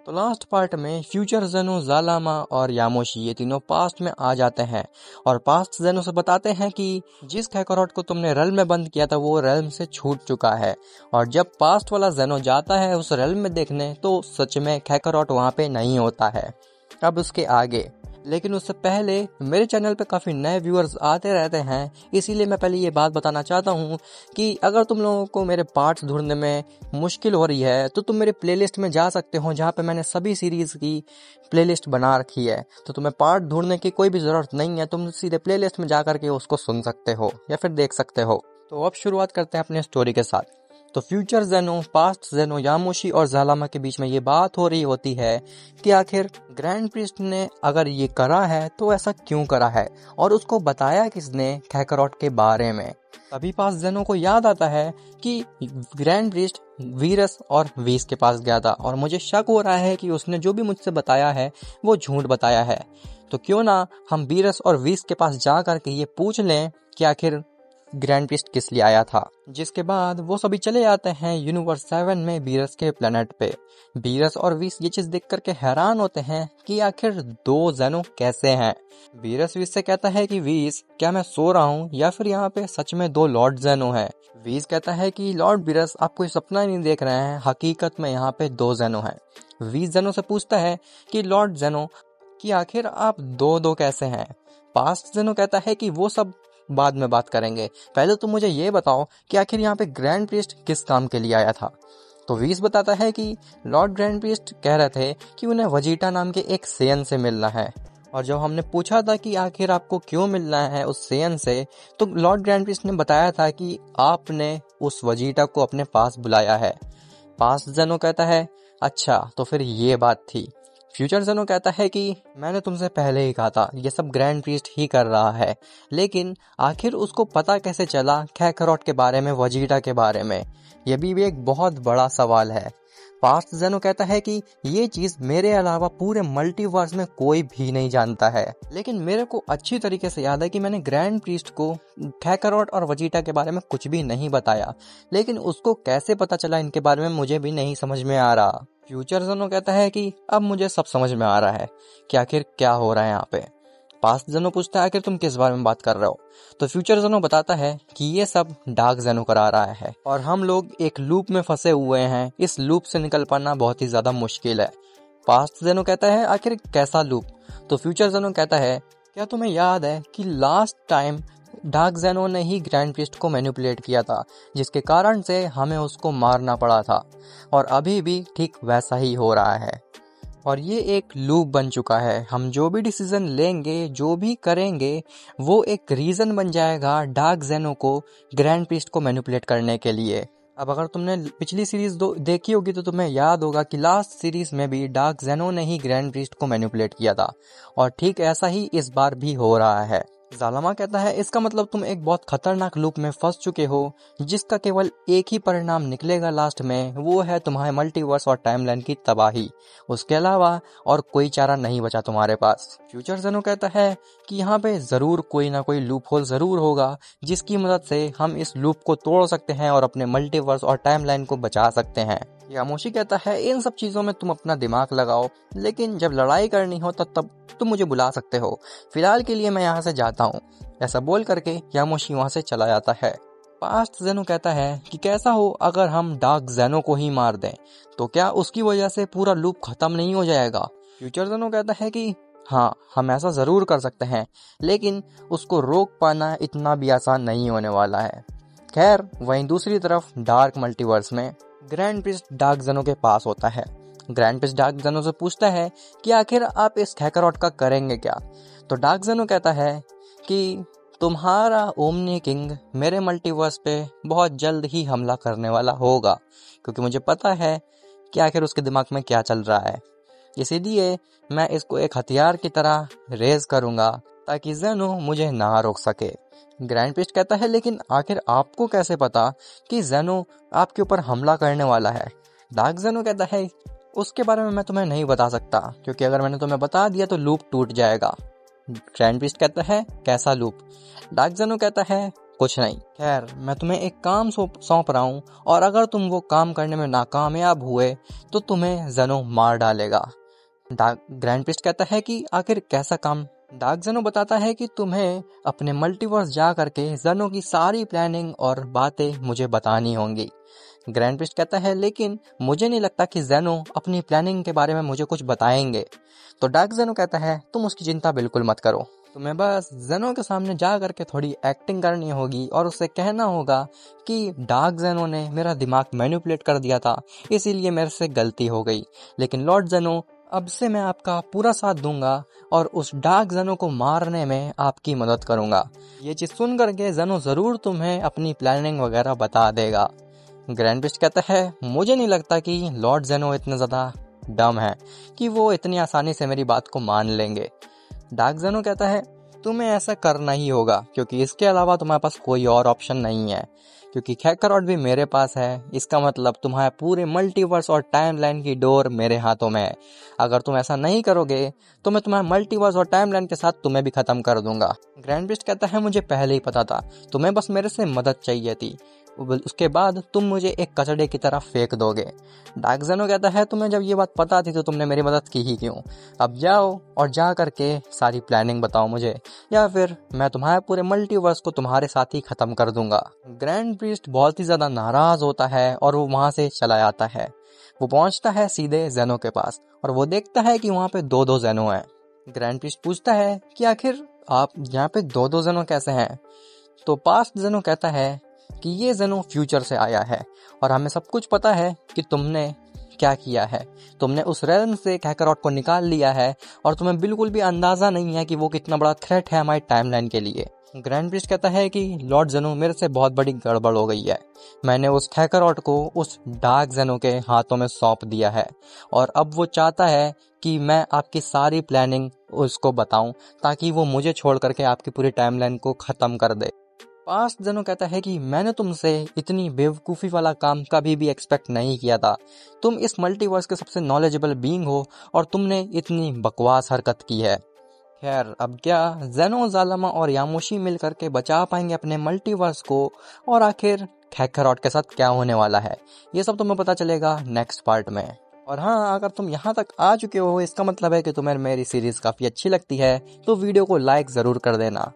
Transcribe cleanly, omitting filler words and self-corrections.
तो last part में future जेनो, ज़ालामा और यामोशी ये तीनों पास्ट में आ जाते हैं और पास्ट जेनो से बताते हैं कि जिस कैकारोट को तुमने रेल्म में बंद किया था वो रेल्म से छूट चुका है। और जब पास्ट वाला जेनो जाता है उस रेल्म में देखने तो सच में कैकारोट वहाँ पे नहीं होता है। अब उसके आगे, लेकिन उससे पहले मेरे चैनल पे काफ़ी नए व्यूअर्स आते रहते हैं, इसीलिए मैं पहले ये बात बताना चाहता हूँ कि अगर तुम लोगों को मेरे पार्ट्स ढूंढने में मुश्किल हो रही है तो तुम मेरे प्लेलिस्ट में जा सकते हो, जहाँ पे मैंने सभी सीरीज़ की प्लेलिस्ट बना रखी है। तो तुम्हें पार्ट ढूंढने की कोई भी ज़रूरत नहीं है, तुम सीधे प्लेलिस्ट में जा करके उसको सुन सकते हो या फिर देख सकते हो। तो अब शुरुआत करते हैं अपने स्टोरी के साथ। तो फ्यूचर जेनो, पास्ट जेनो, यामोशी और ज़ालामा के बीच में ये बात हो रही होती है कि आखिर ग्रैंड प्रीस्ट ने अगर ये करा है तो ऐसा क्यों करा है और उसको बताया किसने कैकारोट के बारे में। तभी पास्ट जेनो को याद आता है कि ग्रैंड प्रीस्ट वीरस और वीस के पास गया था और मुझे शक हो रहा है कि उसने जो भी मुझसे बताया है वो झूठ बताया है। तो क्यों ना हम वीरस और वीस के पास जा करके ये पूछ लें कि आखिर ग्रैंड प्रीस्ट किस लिए आया था। जिसके बाद वो सभी चले जाते हैं यूनिवर्स 7 में बीरस के प्लेनेट पे। बीरस और वीस ये चीज देख करके हैरान होते हैं कि आखिर दो जेनो कैसे हैं। बीरस वीस से कहता है कि वीस, क्या मैं सो रहा हूँ या फिर यहाँ पे सच में दो लॉर्ड जेनो हैं। वीस कहता है कि लॉर्ड बीरस, आप कोई सपना नहीं देख रहे हैं, हकीकत में यहाँ पे दो जेनो हैं। वीस जेनो से पूछता है कि लॉर्ड जेनो, कि आखिर आप दो दो कैसे हैं। पास्ट जेनो कहता है कि वो सब बाद में बात करेंगे, पहले तो मुझे ये बताओ कि आखिर यहाँ पे ग्रैंड प्रीस्ट किस काम के लिए आया था। तो वीस बताता है कि लॉर्ड ग्रैंड प्रीस्ट कह रहे थे कि उन्हें वजीटा नाम के एक सेयन से मिलना है। और जब हमने पूछा था कि आखिर आपको क्यों मिलना है उस सेयन से, तो लॉर्ड ग्रैंड प्रीस्ट ने बताया था कि आपने उस वजीटा को अपने पास बुलाया है। पास्ट जेनो कहता है, अच्छा तो फिर ये बात थी। फ्यूचर जेनो कहता है कि मैंने तुमसे पहले ही कहा था ये सब ग्रैंड प्रीस्ट ही कर रहा है, लेकिन आखिर उसको पता कैसे चला कैकारोट के बारे में, वजीटा के बारे में, यह भी एक बहुत बड़ा सवाल है। पास्ट जेनो कहता है कि ये चीज मेरे अलावा पूरे मल्टीवर्स में कोई भी नहीं जानता है, लेकिन मेरे को अच्छी तरीके से याद है कि मैंने ग्रैंड प्रीस्ट को कैकारोट और वजीटा के बारे में कुछ भी नहीं बताया, लेकिन उसको कैसे पता चला इनके बारे में मुझे भी नहीं समझ में आ रहा। फ्यूचर जेनो कहता है कि अब मुझे सब समझ में आ रहा है कि आखिर क्या हो रहा है यहाँ पे। पास्ट जेनो पूछता है आखिर तुम किस बारे में बात कर रहे हो। तो फ्यूचर जेनो बताता है कि ये सब डार्क जेनो करा रहा है और हम लोग एक लूप में फंसे हुए हैं, इस लूप से निकल पाना बहुत ही ज्यादा मुश्किल है। पास्ट जेनो कहता है आखिर कैसा लूप। तो फ्यूचर जेनो कहता है, क्या तुम्हें याद है कि लास्ट टाइम डार्क जेनो ने ही ग्रैंड प्रीस्ट को मैनिपुलेट किया था, जिसके कारण से हमें उसको मारना पड़ा था, और अभी भी ठीक वैसा ही हो रहा है और ये एक लूप बन चुका है। हम जो भी डिसीजन लेंगे, जो भी करेंगे, वो एक रीजन बन जाएगा डार्क जेनो को ग्रैंड प्रीस्ट को मैनिपुलेट करने के लिए। अब अगर तुमने पिछली सीरीज देखी होगी तो तुम्हें याद होगा कि लास्ट सीरीज में भी डार्क जेनो ने ही ग्रैंड प्रीस्ट को मैनिपुलेट किया था और ठीक ऐसा ही इस बार भी हो रहा है। ज़ालामा कहता है इसका मतलब तुम एक बहुत खतरनाक लूप में फंस चुके हो, जिसका केवल एक ही परिणाम निकलेगा लास्ट में, वो है तुम्हारे मल्टीवर्स और टाइमलाइन की तबाही। उसके अलावा और कोई चारा नहीं बचा तुम्हारे पास। फ्यूचर जेनो कहता है कि यहाँ पे जरूर कोई ना कोई लूप होल जरूर होगा, जिसकी मदद से हम इस लूप को तोड़ सकते हैं और अपने मल्टीवर्स और टाइमलाइन को बचा सकते हैं। यामोशी कहता है इन सब चीजों में तुम अपना दिमाग लगाओ, लेकिन जब लड़ाई करनी हो तब तुम मुझे बुला सकते हो, फिलहाल के लिए मैं यहाँ से जाता हूँ। ऐसा बोल करके यामोशी वहाँ से चला जाता है। पास्ट जेनो कहता है कि कैसा हो अगर हम डार्क जेनो को ही मार दें, तो क्या उसकी वजह से पूरा लूप खत्म नहीं हो जाएगा। फ्यूचर जेनो कहता है कि हाँ, हम ऐसा जरूर कर सकते हैं, लेकिन उसको रोक पाना इतना भी आसान नहीं होने वाला है। खैर, वहीं दूसरी तरफ डार्क मल्टीवर्स में ग्रैंड प्रीस्ट डार्क जेनो के पास होता है। ग्रैंड प्रीस्ट डार्क जेनो से पूछता है कि आखिर आप इस कैकारोट का करेंगे क्या। तो डार्क जेनो कहता है कि तुम्हारा ओमनी किंग मेरे मल्टीवर्स पे बहुत जल्द ही हमला करने वाला होगा, क्योंकि मुझे पता है कि आखिर उसके दिमाग में क्या चल रहा है। इसीलिए मैं इसको एक हथियार की तरह रेज करूंगा ताकि जेनो मुझे ना रोक सके। ग्रैंड प्रीस्ट कहता है लेकिन आखिर आपको कैसे पता कि जेनो आपके ऊपर हमला करने वाला है। डार्क जेनो कहता है उसके बारे में मैं तुम्हें नहीं बता सकता, क्योंकि अगर मैंने तुम्हें बता दिया तो लूप टूट जाएगा। ग्रैंड प्रीस्ट कहता है कैसा लूप। डार्क जेनो कहता है कुछ नहीं। खैर, मैं तुम्हें एक काम सौंप रहा हूँ और अगर तुम वो काम करने में नाकामयाब हुए तो तुम्हें ज़ेनो मार डालेगा। ग्रैंड प्रिस्ट कहता है कि आखिर कैसा काम? डार्क ज़ेनो बताता है कि तुम्हें अपने मल्टीवर्स जा करके ज़ेनो की सारी प्लानिंग और बातें मुझे बतानी होंगी। ग्रैंड प्रिस्ट कहता है लेकिन मुझे नहीं लगता कि ज़ेनो अपनी प्लानिंग के बारे में मुझे कुछ बताएंगे। तो डार्क ज़ेनो कहता है तुम उसकी चिंता बिल्कुल मत करो, तुम्हें बस ज़ेनो के सामने जा करके थोड़ी एक्टिंग करनी होगी और उससे कहना होगा कि डार्क ज़ेनो ने मेरा दिमाग मैनिपुलेट कर दिया था, इसीलिए मेरे से गलती हो गई, लेकिन लॉर्ड ज़ेनो अब से मैं आपका पूरा साथ दूंगा और उस डार्क ज़ेनो को मारने में आपकी मदद करूंगा। ये चीज़ सुन करके ज़ेनो ज़रूर तुम्हें अपनी प्लानिंग वगैरह बता देगा। ग्रैंड प्रिस्ट कहता है मुझे नहीं लगता कि लॉर्ड ज़ेनो इतना ज़्यादा डम है कि वो इतनी आसानी से मेरी बात को मान लेंगे। डार्क ज़ेनो कहता है तुम्हें ऐसा करना ही होगा क्योंकि इसके अलावा तुम्हारे पास कोई और ऑप्शन नहीं है, क्योंकि कैकरॉट भी मेरे पास है, इसका मतलब तुम्हारे पूरे मल्टीवर्स और टाइमलाइन की डोर मेरे हाथों में है। अगर तुम ऐसा नहीं करोगे तो मैं तुम्हारे मल्टीवर्स और टाइमलाइन के साथ तुम्हें भी खत्म कर दूंगा। ग्रैंड प्रिस्ट कहता है मुझे पहले ही पता था, तुम्हें बस मेरे से मदद चाहिए थी, उसके बाद तुम मुझे एक कचड़े की तरफ फेंक दोगे। डार्क ज़ेनो कहता है तुम्हें जब ये बात पता थी तो तुमने मेरी मदद की ही क्यों? अब जाओ और जा करके सारी प्लानिंग बताओ मुझे, या फिर मैं तुम्हारे पूरे मल्टीवर्स को तुम्हारे साथ ही खत्म कर दूंगा। ग्रैंड प्रीस्ट बहुत ही ज्यादा नाराज होता है और वो वहां से चला जाता है। वो पहुंचता है सीधे ज़ेनो के पास और वो देखता है कि वहां पे दो ज़ेनो हैं। ग्रैंड प्रीस्ट पूछता है कि आखिर आप यहाँ पे दो ज़ेनो कैसे हैं? तो पास्ट ज़ेनो कहता है कि ये ज़ेनो फ्यूचर से आया है और हमें सब कुछ पता है कि तुमने क्या किया है। तुमने उस रेल्म से कैकरॉट को निकाल लिया है और तुम्हें बिल्कुल भी अंदाजा नहीं है कि वो कितना बड़ा थ्रेट है हमारी टाइमलाइन के लिए। ग्रैंड प्रिस्ट कहता है कि लॉर्ड ज़ेनो मेरे से बहुत बड़ी गड़बड़ हो गई है, मैंने उस कैकरॉट को उस डार्क ज़ेनो के हाथों में सौंप दिया है और अब वो चाहता है कि मैं आपकी सारी प्लानिंग उसको बताऊं ताकि वो मुझे छोड़ करके आपकी पूरी टाइमलाइन को ख़त्म कर दे। पास्ट ज़ेनो कहता है कि मैंने तुमसे इतनी बेवकूफ़ी वाला काम कभी भी एक्सपेक्ट नहीं किया था, तुम इस मल्टीवर्स के सबसे नॉलेजेबल बीइंग हो और तुमने इतनी बकवास हरकत की है। खैर, अब क्या ज़ेनो, ज़ालामा और यामोशी मिल करके बचा पाएंगे अपने मल्टीवर्स को, और आखिर कैकरॉट के साथ क्या होने वाला है, ये सब तुम्हें पता चलेगा नेक्स्ट पार्ट में। और हाँ, अगर तुम यहाँ तक आ चुके हो इसका मतलब है कि तुम्हें मेरी सीरीज़ काफ़ी अच्छी लगती है, तो वीडियो को लाइक ज़रूर कर देना।